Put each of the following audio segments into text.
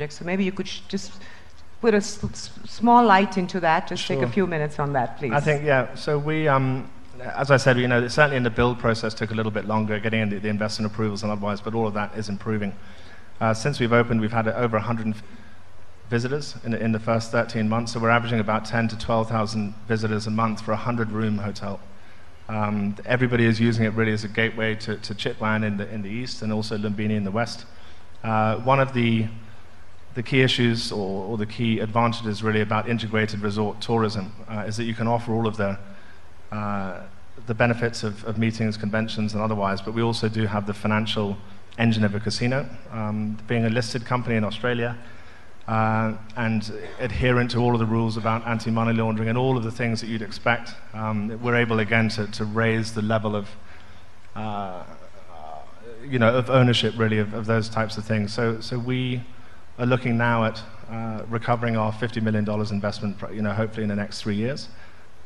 So maybe you could just put a small light into that. Just Sure. take a few minutes on that, please. I think, yeah. So we, as I said, certainly in the build process took a little bit longer, getting the investment approvals and otherwise, but all of that is improving. Since we've opened, we've had over 100 visitors in the first 13 months, so we're averaging about 10 to 12,000 visitors a month for a 100-room hotel. Everybody is using it really as a gateway to Chitwan in the east and also Lumbini in the west. One of the key issues or the key advantages really about integrated resort tourism is that you can offer all of the benefits of meetings, conventions and otherwise, but we also do have the financial engine of a casino. Being a listed company in Australia and adherent to all of the rules about anti-money laundering and all of the things that you'd expect, we're able again to raise the level of of ownership really of those types of things. So we are looking now at recovering our $50 million investment, hopefully in the next 3 years.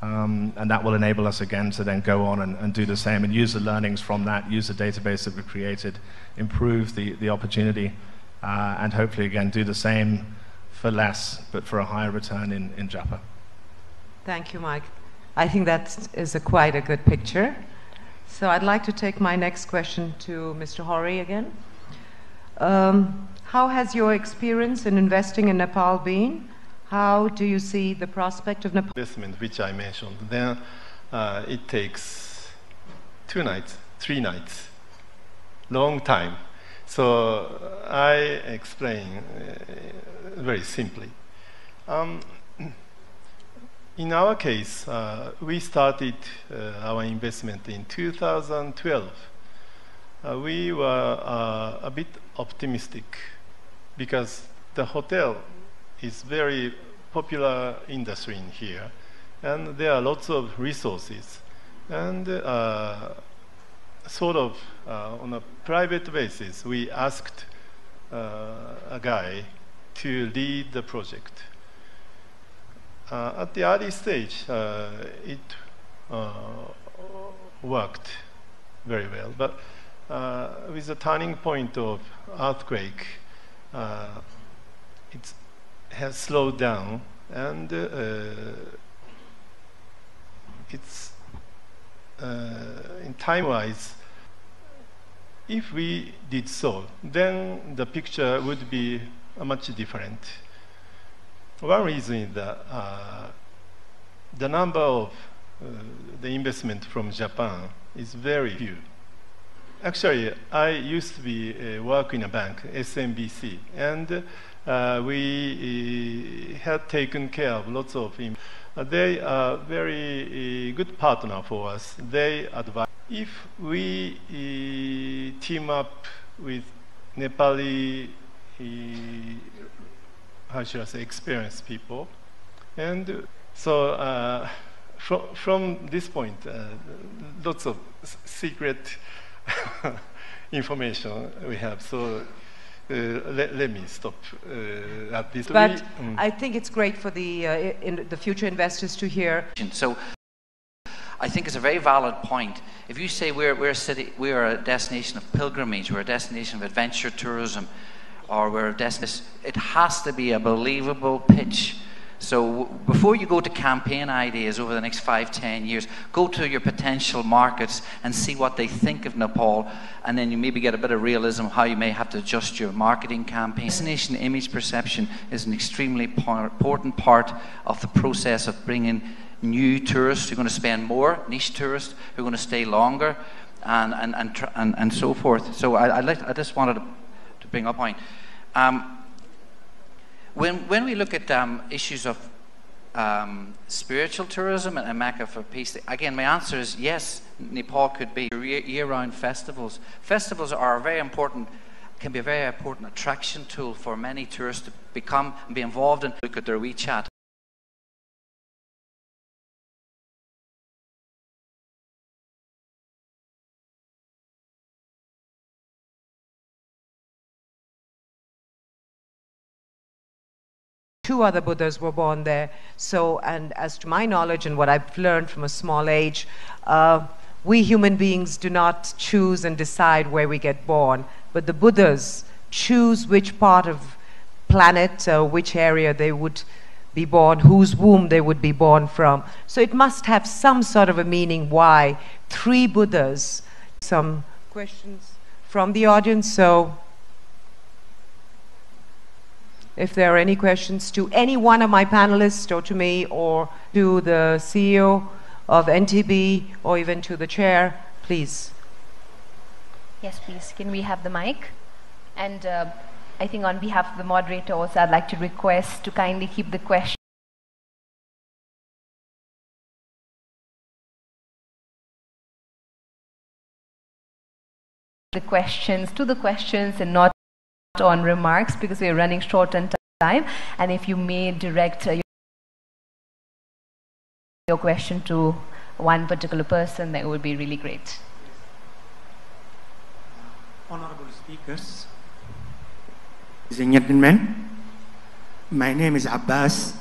And that will enable us again to then go on and do the same and use the learnings from that, use the database that we've created, improve the opportunity, and hopefully again do the same for less, but for a higher return in Japa. Thank you, Mike. I think that is quite a good picture. So I'd like to take my next question to Mr. Hori again. How has your experience in investing in Nepal been? How do you see the prospect of Nepal? Investment, which I mentioned, then it takes 2 nights, 3 nights, long time. So I explain very simply. In our case, we started our investment in 2012. We were a bit optimistic because the hotel is very popular industry in here, and there are lots of resources. And sort of on a private basis, we asked a guy to lead the project. At the early stage, it worked very well, but with the turning point of earthquake, it has slowed down, and it's in time-wise, if we did so, then the picture would be much different. One reason is that the number of the investment from Japan is very few. Actually, I used to be work in a bank, SMBC, and we had taken care of lots of they are very good partner for us. They advise if we team up with Nepali, how should I say, experienced people, and so from this point, lots of secret information we have. So let me stop at this. But I think it's great for the future investors to hear. So I think it's a very valid point. If you say we're a city, we're a destination of pilgrimage, we're a destination of adventure tourism, or we're a destination, it has to be a believable pitch. So before you go to campaign ideas over the next 5-10 years, go to your potential markets and see what they think of Nepal, and then you maybe get a bit of realism how you may have to adjust your marketing campaign. Destination image perception is an extremely important part of the process of bringing new tourists who are going to spend more, niche tourists who are going to stay longer, and so forth. So I just wanted to bring up a point. When we look at issues of spiritual tourism and Mecca for peace, again, my answer is yes, Nepal could be year-round festivals. Festivals are very important, can be a very important attraction tool for many tourists to become and be involved in. Look at their WeChat. Two other Buddhas were born there. So, and as to my knowledge and what I've learned from a small age, we human beings do not choose and decide where we get born, but the Buddhas choose which part of planet, which area they would be born, whose womb they would be born from. So it must have some sort of a meaning why 3 Buddhas. Some questions from the audience, so if there are any questions to any one of my panelists or to me or to the CEO of NTB or even to the chair, please. Yes, please. Can we have the mic? And I think on behalf of the moderator also, I'd like to request to kindly keep the question to the questions and not on remarks, because we're running short on time. And if you may direct your question to one particular person, that would be really great. Honorable speakers, ladies and gentlemen, my name is Abbas.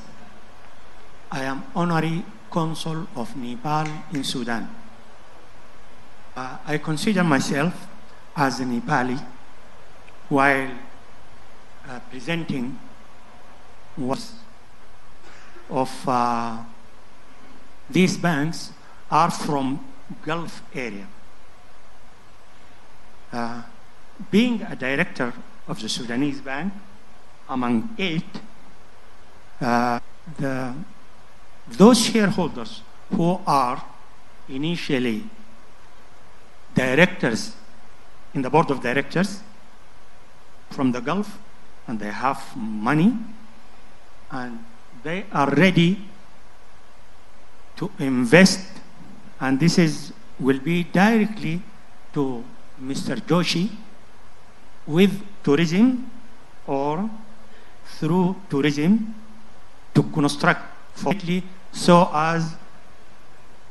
I am Honorary Consul of Nepal in Sudan. I consider myself as a Nepali while presenting was of these banks are from Gulf area. Being a director of the Sudanese bank, among 8, those shareholders who are initially directors in the board of directors from the Gulf, and they have money, and they are ready to invest, and this will be directly to Mr. Joshi with tourism or through tourism to construct so as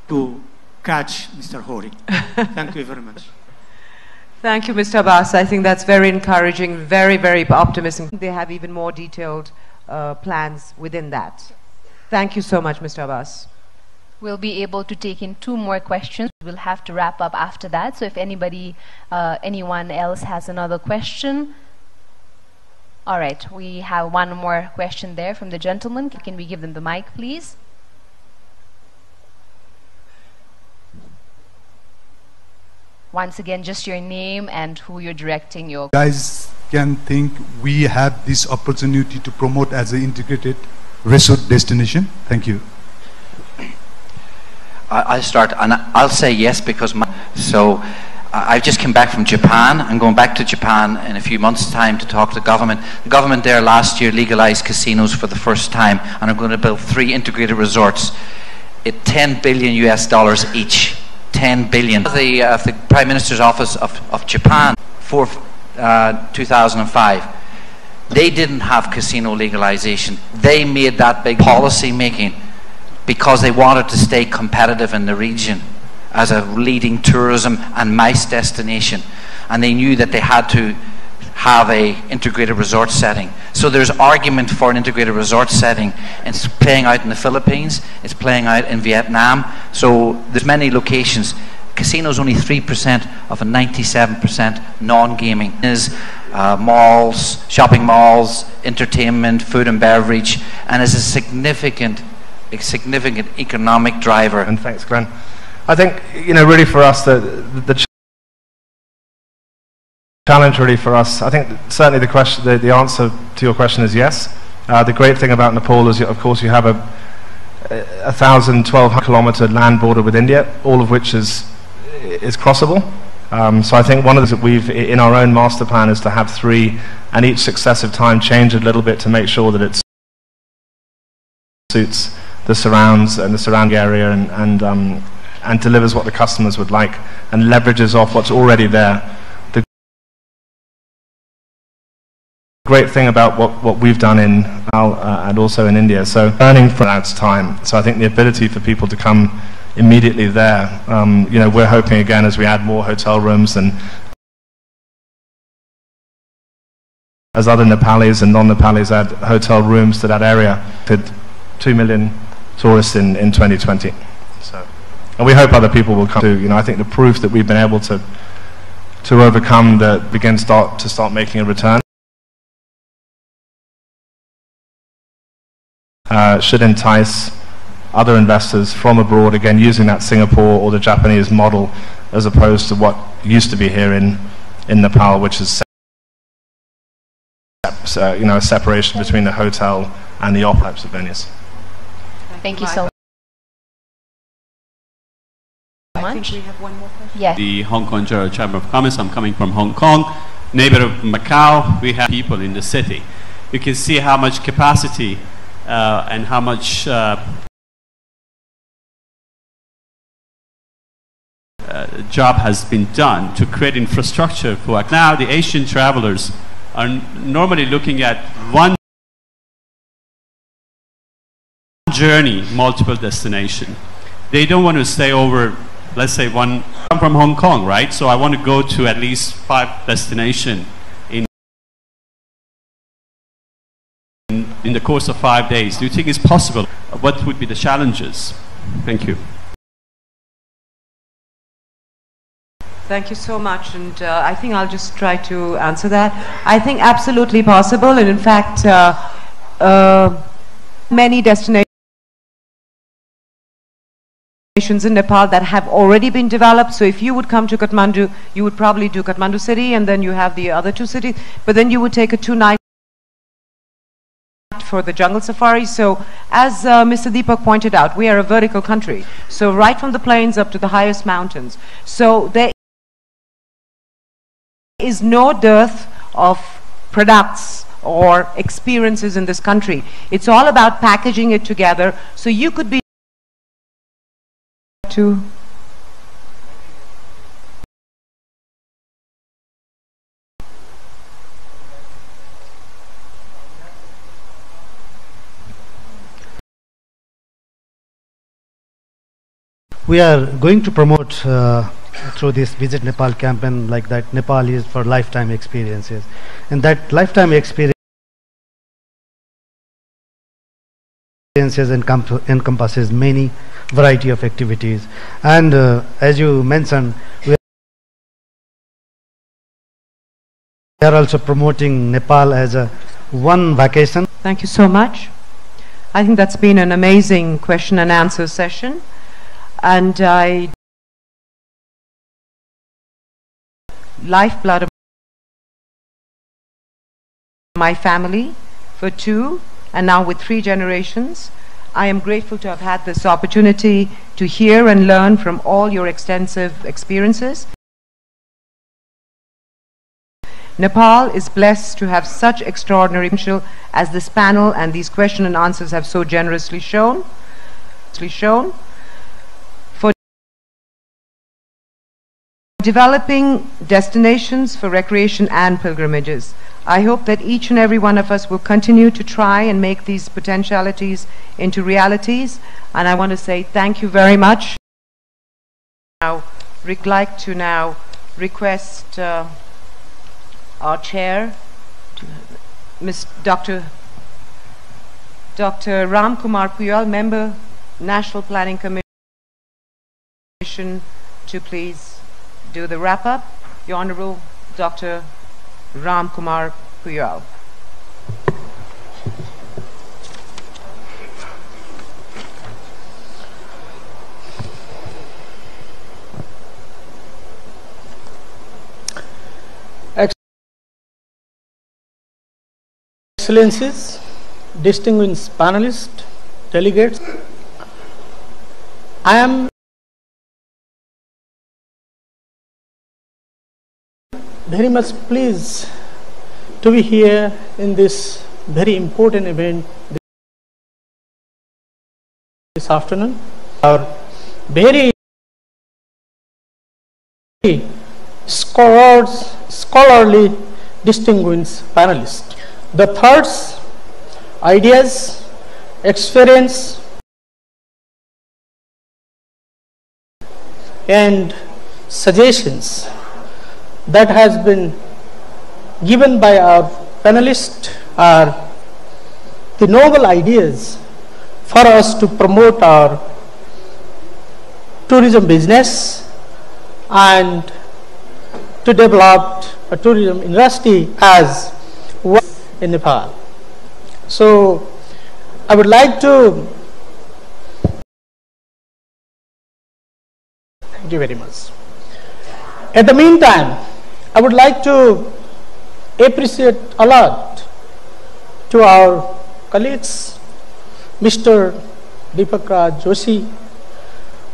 to catch Mr. Hori. Thank you very much. Thank you, Mr. Abbas. I think that's very encouraging, very, very optimistic. They have even more detailed plans within that. Thank you so much, Mr. Abbas. We'll be able to take in 2 more questions. We'll have to wrap up after that. So if anyone else has another question. All right, we have one more question there from the gentleman. Can we give them the mic, please? Once again, just your name and who you're directing your... Guys can think we have this opportunity to promote as an integrated resort destination. Thank you. I'll start, and I'll say yes because I've just come back from Japan. I'm going back to Japan in a few months' time to talk to the government. The government there last year legalized casinos for the first time, and I'm going to build 3 integrated resorts at $10 billion each. 10 billion. The Prime Minister's Office of Japan for 2005. They didn't have casino legalization. They made that big policy making because they wanted to stay competitive in the region as a leading tourism and MICE destination, and they knew that they had to have a integrated resort setting. So there's argument for an integrated resort setting. It's playing out in the Philippines, it's playing out in Vietnam, so there's many locations. Casinos only 3% of a 97% non-gaming. Is malls, shopping malls, entertainment, food and beverage, and is a significant economic driver. And thanks, Glenn. I think, really for us, the challenge really for us, I think certainly the answer to your question is yes. The great thing about Nepal is, of course, you have a 1,200 kilometer land border with India, all of which is crossable. So I think one of the things that we've, in our own master plan, is to have 3, and each successive time change a little bit to make sure that it suits the surrounds and the surrounding area and delivers what the customers would like and leverages off what's already there. The great thing about what we've done in Nepal and also in India, so learning from that's time. So I think the ability for people to come immediately there, we're hoping again as we add more hotel rooms and as other Nepalis and non-Nepalis add hotel rooms to that area, with 2 million tourists in 2020. So, and we hope other people will come too. I think the proof that we've been able to overcome to start making a return. should entice other investors from abroad, again using that Singapore or the Japanese model, as opposed to what used to be here in Nepal, which is a separation between the hotel and the op types of venues. Thank you so much. I think we have one more question. Yes. The Hong Kong General Chamber of Commerce. I'm coming from Hong Kong, neighbor of Macau. We have people in the city. You can see how much capacity and how much job has been done to create infrastructure for. Now the Asian travelers are normally looking at one journey, multiple destination. They don't want to stay over, let's say I'm from Hong Kong, right? So I want to go to at least 5 destinations in the course of 5 days. Do you think it's possible? What would be the challenges? Thank you. Thank you so much, and I think I'll just try to answer that. I think absolutely possible, and in fact, many destinations in Nepal that have already been developed. So if you would come to Kathmandu, you would probably do Kathmandu city, and then you have the other 2 cities, but then you would take a 2-night for the jungle safari. So as Mr. Deepak pointed out, we are a vertical country, so right from the plains up to the highest mountains. So there is no dearth of products or experiences in this country. It's all about packaging it together, so you could be to we are going to promote through this Visit Nepal campaign like that Nepal is for lifetime experiences, and that lifetime experiences encompasses many variety of activities, and as you mentioned, we are also promoting Nepal as a one vacation. Thank you so much. I think that's been an amazing question and answer session, and lifeblood of my family for 2 and now with 3 generations. I am grateful to have had this opportunity to hear and learn from all your extensive experiences. Nepal is blessed to have such extraordinary potential as this panel and these question and answers have so generously shown. For developing destinations for recreation and pilgrimages. I hope that each and every one of us will continue to try and make these potentialities into realities, and I want to say thank you very much. Now, we'd like to now request our chair, Dr. Ram Kumar Puyal, Member, National Planning Commission, to please do the wrap-up. The Honorable Dr. Ram Kumar Puyal. Excellencies, distinguished panelists, delegates, I am very much pleased to be here in this very important event this afternoon. Our very scholarly distinguished panelists. The thoughts, ideas, experience, and suggestions that has been given by our panelists are the noble ideas for us to promote our tourism business and to develop a tourism industry as well in Nepal. So I would like to thank you very much. At the meantime, I would like to appreciate a lot to our colleagues, Mr. Deepak Raj Joshi,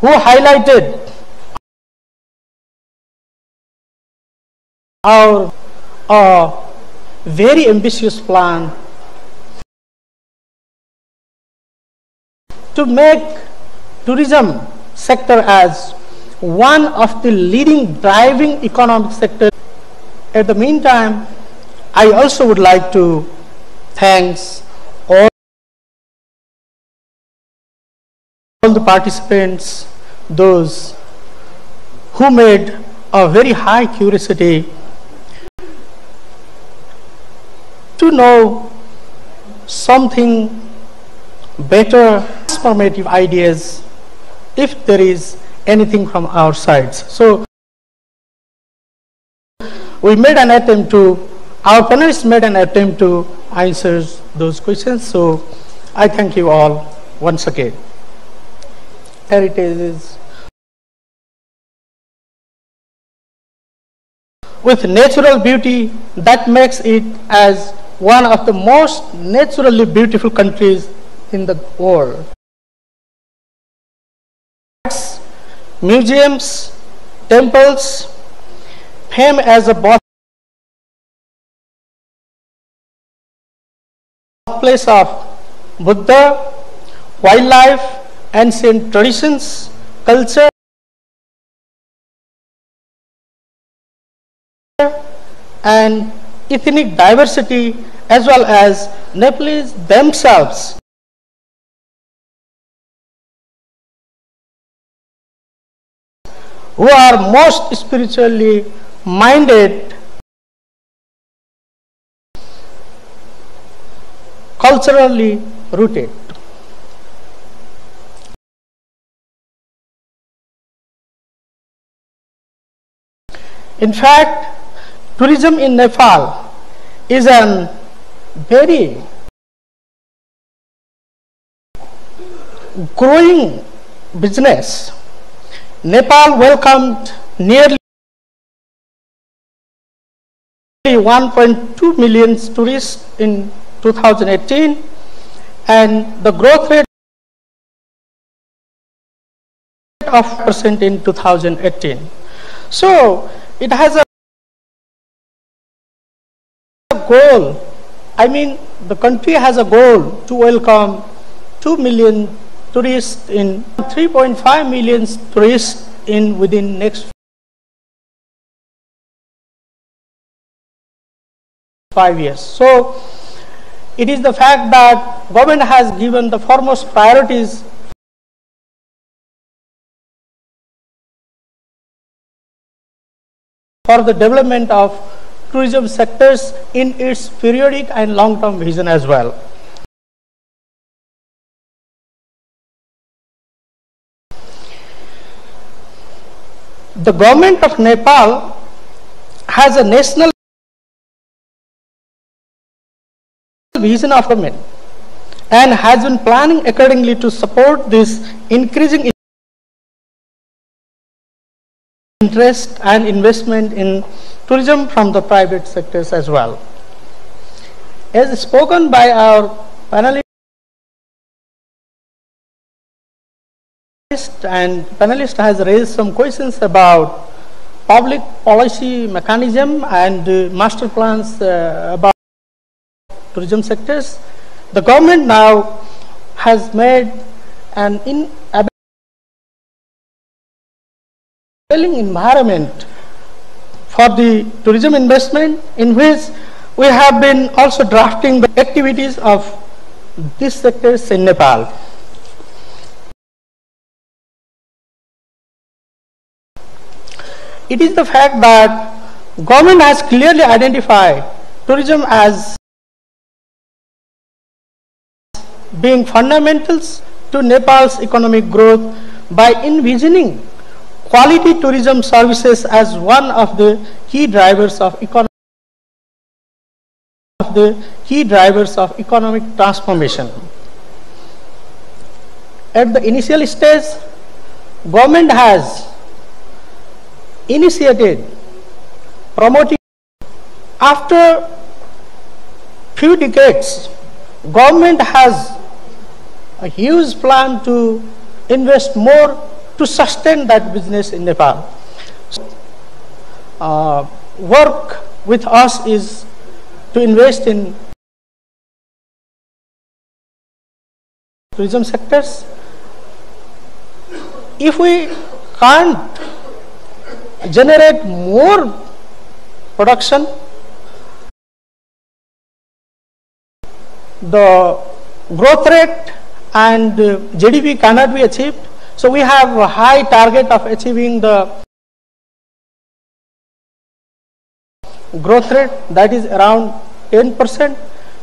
who highlighted our very ambitious plan to make tourism sector as one of the leading driving economic sector. At the meantime, I also would like to thank all the participants, those who made a very high curiosity to know something better, transformative ideas, if there is anything from our sides. So we made an attempt to, our panelists made an attempt to answer those questions. So I thank you all once again. Heritage is with natural beauty that makes it as one of the most naturally beautiful countries in the world. Museums, temples, fame as a birthplace of Buddha, wildlife, ancient traditions, culture, and ethnic diversity, as well as Nepalese themselves who are most spiritually minded, culturally rooted. In fact, tourism in Nepal is a very growing business. Nepal welcomed nearly 1.2 million tourists in 2018, and the growth rate of % in 2018. So it has a goal. I mean, the country has a goal to welcome 2 million tourists in 3.5 million tourists in within next 5 years. So it is the fact that government has given the foremost priorities for the development of tourism sectors in its periodic and long-term vision as well. The government of Nepal has a national vision of government and has been planning accordingly to support this increasing interest and investment in tourism from the private sectors as well. As spoken by our panelists and panelist has raised some questions about public policy mechanism and master plans about tourism sectors. The government now has made an enabling environment for the tourism investment, in which we have been also drafting the activities of these sectors in Nepal. It is the fact that government has clearly identified tourism as being fundamentals to Nepal's economic growth by envisioning quality tourism services as one of the key drivers of economic transformation. at the initial stage, government has initiated promoting. After few decades, government has a huge plan to invest more to sustain that business in Nepal. Work with us is to invest in tourism sectors. If we can't generate more production, the growth rate and GDP cannot be achieved. So we have a high target of achieving the growth rate, that is around 10%.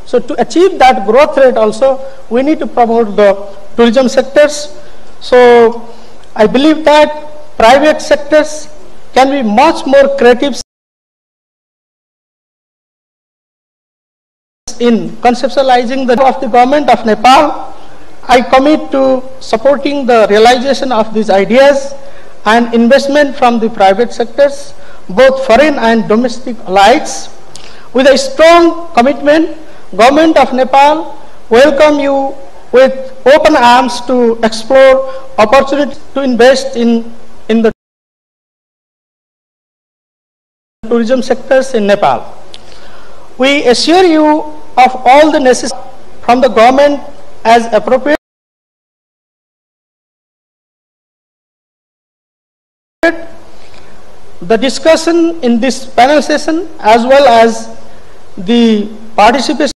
So to achieve that growth rate also, we need to promote the tourism sectors. So I believe that private sectors can be much more creative in conceptualizing the of the government of Nepal. I commit to supporting the realization of these ideas and investment from the private sectors, both foreign and domestic allies. With a strong commitment, Government of Nepal welcome you with open arms to explore opportunities to invest in the tourism sectors in Nepal. We assure you of all the necessary from the government as appropriate. The discussion in this panel session as well as the participation